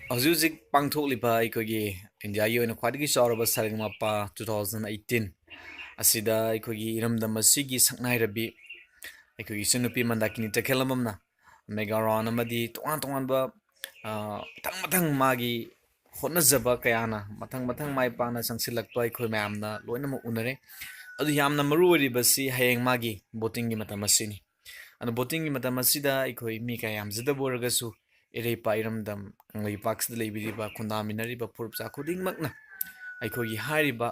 ꯍꯧꯖꯤꯛ ꯄꯥꯡꯊꯣꯛꯂꯤꯕ ꯑꯩꯈꯣꯏꯒꯤ ꯏꯟꯗꯤꯌꯥꯒꯤ ꯑꯣꯏꯅ ꯈ꯭ꯋꯥꯏꯗꯒꯤ ꯆꯥꯎꯔꯕ ꯁꯥꯔꯦꯡꯃꯄꯥ 2018 ꯑꯁꯤꯗ ꯑꯩꯈꯣꯏꯒꯤ ꯏꯔꯝꯗꯝ ꯑꯁꯤꯒꯤ ꯁꯛꯅꯥꯏꯔꯕꯤ ꯑꯩꯈꯣꯏꯒꯤ ꯏꯆꯟꯅꯨꯄꯤ ꯃꯟꯗꯥꯀꯤꯅꯤ ꯇꯈꯦꯜꯂꯝꯕꯝꯅ ꯃꯦꯒꯥ ꯔꯥꯎꯟ ꯑꯃꯗꯤ ꯇꯣꯉꯥꯟ ꯇꯣꯉꯥꯟꯕ ꯃꯊꯪ ꯃꯥꯒꯤ ꯍꯣꯠꯅꯖꯕ ꯀꯌꯥꯅ ꯃꯊꯪ ꯃꯥꯏ ꯄꯥꯛꯅ ꯆꯪꯁꯤꯜꯂꯛꯄ ꯑꯩꯈꯣꯏ ꯃꯌꯥꯝꯅ ꯂꯣꯏꯅꯃꯛ ꯎꯅꯔꯦ ꯑꯗꯨ ꯌꯥꯝꯅ ꯃꯔꯨ ꯑꯣꯏꯔꯤꯕꯁꯤ ꯍꯌꯦꯡ ꯃꯥꯒꯤ ꯚꯣꯇꯤꯡꯒꯤ ꯃꯇꯝ ꯑꯁꯤꯅꯤ ꯑꯗꯨ ꯚꯣꯇꯤꯡꯒꯤ ꯃꯇꯝ ꯑꯁꯤꯗ ꯑꯩꯈꯣꯏ ꯃꯤ ꯀꯌꯥ ꯌꯥꯝꯖꯗꯕ ꯑꯣꯏꯔꯒꯁꯨ ꯏꯔꯩꯄꯥꯛ ꯏꯔꯝꯗꯝ ꯀꯪꯂꯩꯄꯥꯛꯁꯤꯗ ꯂꯩꯕꯤꯔꯤꯕ ꯈꯨꯟꯗꯥꯃꯤꯟꯅꯔꯤꯕ ꯐꯨꯔꯨꯞꯆꯥ ꯈꯨꯗꯤꯡꯃꯛꯅ ꯑꯩꯈꯣꯏꯒꯤ ꯍꯥꯏꯔꯤꯕ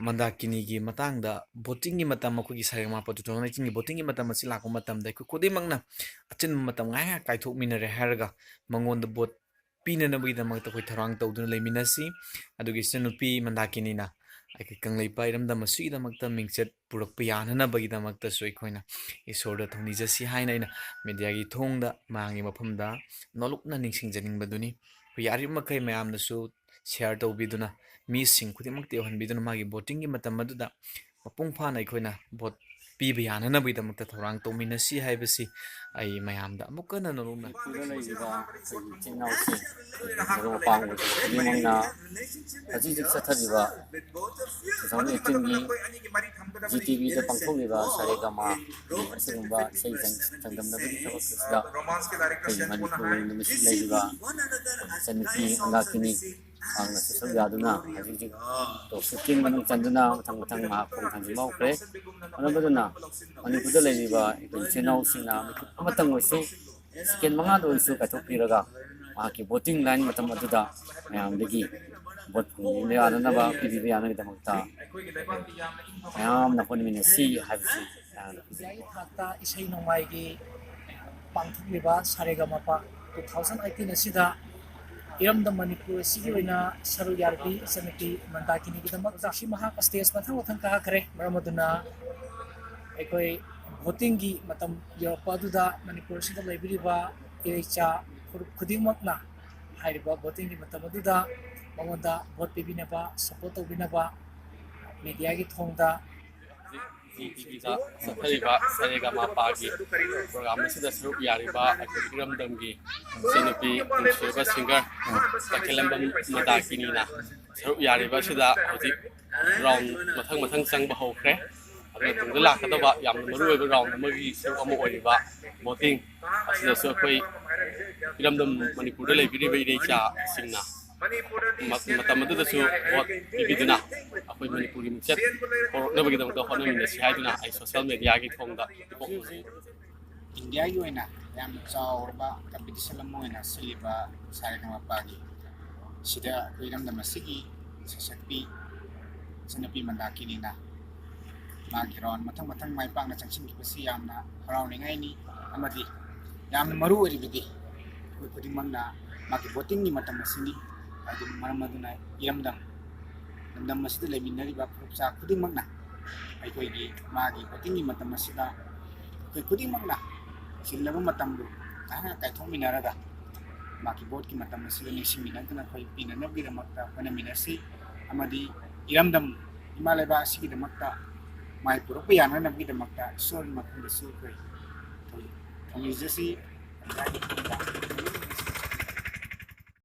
ꯃꯟꯗꯥꯀꯤꯅꯤꯒꯤ ꯃꯇꯥꯡꯗ ꯚꯣꯇꯤꯡꯒꯤ ꯃꯇꯝ ꯑꯩꯈꯣꯏꯒꯤ ꯁꯥꯔꯦꯡꯃꯄꯥ 2018ꯒꯤ ꯚꯣꯇꯤꯡꯒꯤ ꯃꯇꯝ ꯑꯁꯤ ꯂꯥꯛꯄ ꯃꯇꯝꯗ ꯑꯩꯈꯣꯏ ꯈꯨꯗꯤꯡꯃꯛꯅ ꯑꯆꯤꯟꯕ ꯃꯇꯝ ꯉꯥꯏꯍꯥꯛ ꯀꯥꯏꯊꯣꯛꯃꯤꯟꯅꯔꯦ ꯍꯥꯏꯔꯒ ꯃꯉꯣꯟꯗ ꯚꯣꯠ ꯄꯤꯅꯅꯕꯒꯤꯗꯃꯛꯇ ꯑꯩꯈꯣꯏ ꯊꯧꯔꯥꯡ ꯇꯧꯗꯨꯅ ꯂꯩꯃꯤꯟꯅꯁꯤ ꯑꯗꯨꯒ ꯏꯆꯟꯅꯨꯄꯤ ꯃꯟꯗꯥꯀꯤꯅꯤꯅ ꯑꯩꯈꯣꯏ ꯀꯪꯂꯩꯄꯥꯛ ꯏꯔꯝꯗꯝ ꯑꯁꯤꯒꯤꯗꯃꯛꯇ ꯃꯤꯡꯆꯠ ꯄꯨꯔꯛꯄ ꯌꯥꯅꯅꯕꯒꯤꯗꯃꯛꯇꯁꯨ ꯑꯩꯈꯣꯏꯅ ꯏꯁꯣꯔꯗ ꯊꯧꯅꯤꯖꯁꯤ ꯍꯥꯏꯅ ꯑꯩꯅ ꯃꯦꯗꯤꯌꯥꯒꯤ ꯊꯣꯡꯗ ꯃꯌꯥꯝꯒꯤ ꯃꯐꯝꯗ ꯅꯣꯂꯨꯛꯅ ꯅꯤꯡꯁꯤꯡꯖꯅꯤꯡꯕꯗꯨꯅꯤ ꯑꯩꯈꯣꯏ ꯌꯥꯔꯤꯕꯃꯈꯩ ꯃꯌꯥꯝꯅꯁꯨ ꯁꯤꯌꯥꯔ ꯇꯧꯕꯤꯗꯨꯅ ꯃꯤꯁꯤꯡ ꯈꯨꯗꯤꯡꯃꯛꯇ ꯌꯧꯍꯟꯕꯤꯗꯨꯅ ꯃꯥꯒꯤ ꯚꯣꯇꯤꯡꯒꯤ ꯃꯇꯝ ꯑꯗꯨꯗ ꯃꯄꯨꯡ ꯐꯥꯅ ꯑꯩꯈꯣꯏꯅ ꯚꯣꯠ ꯄꯤꯕ ꯌꯥꯅꯅꯕꯒꯤꯗꯃꯛꯇ ꯊꯧꯔꯥꯡ ꯇꯧꯃꯤꯟꯅꯁꯤ ꯍꯥꯏꯕꯁꯤ ꯑꯩ ꯃꯌꯥꯝꯗ ꯑꯃꯨꯛ ꯍꯟꯅ ꯅꯣꯂꯨꯛꯅ ꯃꯅꯤꯄꯨꯔꯗ ꯂꯩꯔꯤꯕ ꯑꯩꯈꯣꯏꯒꯤ ꯏꯆꯤꯜ ꯏꯅꯥꯎꯁꯤꯡ ꯃꯔꯨꯞ ꯃꯄꯥꯡ ꯑꯣꯏꯕ ꯈꯨꯗꯤꯡꯃꯛꯅ ꯍꯧꯖꯤꯛ ꯆꯠꯊꯔꯤꯕ 2018ꯒꯤ GTVꯗ ꯄꯥꯡꯊꯣꯛꯂꯤꯕ ꯁꯥꯔꯦꯒꯃꯥꯒꯤ ꯑꯁꯤꯒꯨꯝꯕ ꯏꯁꯩ ꯆꯥꯡꯗꯝꯅꯕꯒꯤ ꯊꯕꯛ ꯑꯁꯤꯗ ꯑꯩꯈꯣꯏꯒꯤ ꯃꯅꯤꯄꯨꯔ ꯅꯨꯃꯤꯠꯁꯤꯗ ꯂꯩꯔꯤꯕ ꯏꯆꯟꯅꯨꯄꯤ ꯃꯟꯗꯥꯀꯤꯅꯤ ꯃꯍꯥꯛꯅꯁꯨ ꯁꯔꯨꯛ ꯌꯥꯗꯨꯅ ꯍꯧꯖꯤꯛ ꯇꯣꯞ 15 ꯃꯅꯨꯡ ꯆꯟꯗꯨꯅ ꯃꯊꯪ ꯃꯍꯥꯛ ꯈꯣꯡ ꯊꯥꯡꯖꯤꯟꯕ ꯍꯧꯈ꯭ꯔꯦ ꯃꯔꯝ ꯑꯗꯨꯅ ꯃꯅꯤꯄꯨꯔꯗ ꯂꯩꯔꯤꯕ ꯑꯩꯈꯣꯏ ꯏꯆꯤꯜ ꯏꯅꯥꯎꯁꯤꯡꯅ ꯃꯤꯀꯨꯞ ꯑꯃꯇꯪ ꯑꯣꯏꯁꯨ ꯁꯦꯀꯦꯟ 5ꯗ ꯑꯣꯏꯁꯨ ꯀꯥꯏꯊꯣꯛꯄꯤꯔꯒ ꯃꯍꯥꯛꯀꯤ ꯚꯣꯇꯤꯡ ꯂꯥꯏꯟ ꯃꯇꯝ ꯑꯗꯨꯗ ꯃꯌꯥꯝꯗꯒꯤ ꯚꯣꯠ ꯐꯪꯕꯤꯕ ꯌꯥꯅꯅꯕ ꯄꯤꯕꯤꯕ ꯌꯥꯅꯕꯒꯤꯗꯃꯛꯇ ꯃꯌꯥꯝꯅ ꯍꯣꯠꯅꯃꯤꯟꯅꯁꯤ ꯍꯥꯏꯕꯁꯤ ꯏꯟꯗꯤꯌꯥꯒꯤ ꯊꯥꯛꯇ ꯏꯁꯩ ꯅꯣꯡꯃꯥꯏꯒꯤ ꯄꯥꯡꯊꯣꯛꯂꯤꯕ ꯁꯥꯔꯦꯒꯃꯄꯥ 2018 ꯑꯁꯤꯗ ꯏꯔꯝꯗꯝ ꯃꯅꯤꯄꯨꯔ ꯑꯁꯤꯒꯤ ꯑꯣꯏꯅ ꯁꯔꯨꯛ ꯌꯥꯔꯕꯤ ꯏꯆꯟꯅꯨꯄꯤ ꯃꯟꯗꯥꯀꯤꯅꯤꯒꯤꯗꯃꯛꯇ ꯁꯤ ꯃꯍꯥꯛ ꯁ꯭ꯇꯦꯖ ꯃꯊꯪ ꯀꯥꯈ꯭ꯔꯦ ꯃꯔꯝ ꯑꯗꯨꯅ ꯑꯩꯈꯣꯏ ꯚꯣꯇꯤꯡꯒꯤ ꯃꯇꯝ ꯌꯧꯔꯛꯄ ꯑꯗꯨꯗ ꯃꯅꯤꯄꯨꯔ ꯑꯁꯤꯗ ꯂꯩꯕꯤꯔꯤꯕ ꯏꯔꯩꯆꯥ ꯐꯨꯔꯨꯞ ꯈꯨꯗꯤꯡꯃꯛꯅ ꯍꯥꯏꯔꯤꯕ ꯚꯣꯇꯤꯡꯒꯤ ꯃꯇꯝ ꯑꯗꯨꯗ ꯃꯉꯣꯟꯗ ꯚꯣꯠ ꯄꯤꯕꯤꯅꯕ ꯁꯄꯣꯔꯠ ꯇꯧꯕꯤꯅꯕ ꯃꯦꯗꯤꯌꯥꯒꯤ ꯊꯣꯡꯗ GTVꯗ ꯆꯠꯊꯔꯤꯕ ꯁꯥꯔꯦꯒꯃꯄꯥꯒꯤ ꯄ꯭ꯔꯣꯒ꯭ꯔꯥꯝ ꯑꯁꯤꯗ ꯁꯔꯨꯛ ꯌꯥꯔꯤꯕ ꯑꯩꯈꯣꯏ ꯏꯔꯝꯗꯝꯒꯤ ꯏꯆꯟꯅꯨꯄꯤ ꯅꯨꯡꯁꯤꯔꯕ ꯁꯤꯡꯒꯔ ꯇꯈꯦꯜꯂꯝꯕꯝ ꯃꯟꯗꯥꯀꯤꯅꯤꯅ ꯁꯔꯨꯛ ꯌꯥꯔꯤꯕ ꯑꯁꯤꯗ ꯍꯧꯖꯤꯛ ꯔꯥꯎꯟ ꯃꯊꯪ ꯆꯪꯕ ꯍꯧꯈ꯭ꯔꯦ ꯑꯗꯨꯅ ꯇꯨꯡꯗ ꯂꯥꯛꯀꯗꯕ ꯌꯥꯝꯅ ꯃꯔꯨꯑꯣꯏꯕ ꯔꯥꯎꯟ ꯑꯃꯒꯤ ꯁꯔꯨꯛ ꯑꯃ ꯑꯣꯏꯔꯤꯕ ꯚꯣꯇꯤꯡ ꯑꯁꯤꯗꯁꯨ ꯑꯩꯈꯣꯏ ꯏꯔꯝꯗꯝ ꯃꯅꯤꯄꯨꯔꯗ ꯂꯩꯕꯤꯔꯤꯕ ꯏꯔꯩꯆꯥꯁꯤꯡꯅ ꯃꯇꯝ ꯑꯗꯨꯗꯁꯨ ꯚꯣꯠ ꯄꯤꯕꯤꯗꯨꯅ ꯑꯩꯈꯣꯏ ꯃꯅꯤꯄꯨꯔꯒꯤ ꯃꯤꯡꯆꯠ ꯄꯣꯔꯛꯅꯕꯒꯤꯗꯃꯛꯇ ꯍꯣꯠꯅꯃꯤꯟꯅꯁꯤ ꯍꯥꯏꯗꯨꯅ ꯑꯩ ꯁꯣꯁꯤꯌꯦꯜ ꯃꯦꯗꯤꯌꯥꯒꯤ ꯊꯣꯡꯗ ꯏꯟꯗꯤꯌꯥꯒꯤ ꯑꯣꯏꯅ ꯌꯥꯝꯅ ꯆꯥꯎꯔꯕ ꯀꯝꯄꯤꯇꯤꯁꯟ ꯑꯃ ꯑꯣꯏꯅ ꯁꯤꯜꯂꯤꯕ ꯁꯥꯔꯦꯒꯃꯄꯥꯒꯤ ꯁꯤꯗ ꯑꯩꯈꯣꯏ ꯏꯔꯝꯗꯝ ꯑꯁꯤꯒꯤ ꯁꯩꯁꯛꯄꯤ ꯏꯆꯟꯅꯨꯄꯤ ꯃꯟꯗꯥꯀꯤꯅꯤꯅ ꯃꯥꯒꯤ ꯔꯥꯎꯟ ꯃꯊꯪ ꯃꯥꯏ ꯄꯥꯛꯅ ꯆꯪꯁꯤꯟꯈꯤꯕꯁꯤ ꯌꯥꯝꯅ ꯍꯔꯥꯎꯅꯤꯡꯉꯥꯏꯅꯤ ꯑꯃꯗꯤ ꯌꯥꯝꯅ ꯃꯔꯨ ꯑꯣꯏꯔꯤꯕꯗꯤ ꯑꯩꯈꯣꯏ ꯈꯨꯗꯤꯡꯃꯛꯅ ꯃꯥꯒꯤ ꯚꯣꯇꯤꯡꯒꯤ ꯃꯇꯝ ꯑꯁꯤꯅꯤ ꯑꯗꯨꯅ ꯃꯔꯝ ꯑꯗꯨꯅ ꯂꯝꯗꯝ ꯑꯁꯤꯗ ꯂꯩꯃꯤꯟꯅꯔꯤꯕ ꯐꯨꯔꯨꯞꯆꯥ ꯈꯨꯗꯤꯡꯃꯛꯅ ꯑꯩꯈꯣꯏꯒꯤ ꯃꯥꯒꯤ ꯚꯣꯇꯤꯡꯒꯤ ꯃꯇꯝ ꯑꯁꯤꯗ ꯑꯩꯈꯣꯏ ꯈꯨꯗꯤꯡꯃꯛꯅ ꯆꯤꯜꯂꯕ ꯃꯇꯝꯕꯨ ꯉꯥꯏꯍꯥꯛ ꯀꯥꯏꯊꯣꯛꯃꯤꯟꯅꯔꯒ ꯃꯥꯒꯤ ꯚꯣꯠꯀꯤ ꯃꯇꯝ ꯑꯁꯤꯗ ꯅꯤꯡꯁꯤꯡꯃꯤꯟꯅꯗꯨꯅ ꯑꯩꯈꯣꯏ ꯄꯤꯅꯅꯕꯒꯤꯗꯃꯛꯇ ꯍꯣꯠꯅꯃꯤꯟꯅꯁꯤ ꯑꯃꯗꯤ ꯏꯔꯝꯗꯝ ꯏꯃꯥ ꯂꯩꯕꯥꯛ ꯑꯁꯤꯒꯤꯗꯃꯛꯇ ꯃꯥꯏ ꯄꯨꯔꯛꯄ ꯌꯥꯅꯅꯕꯒꯤꯗꯃꯛꯇ ꯏꯁꯣꯔꯒꯤ ꯃꯐꯝꯗꯁꯨ ꯑꯩꯈꯣꯏ ꯊꯧꯅꯤꯖꯁꯤ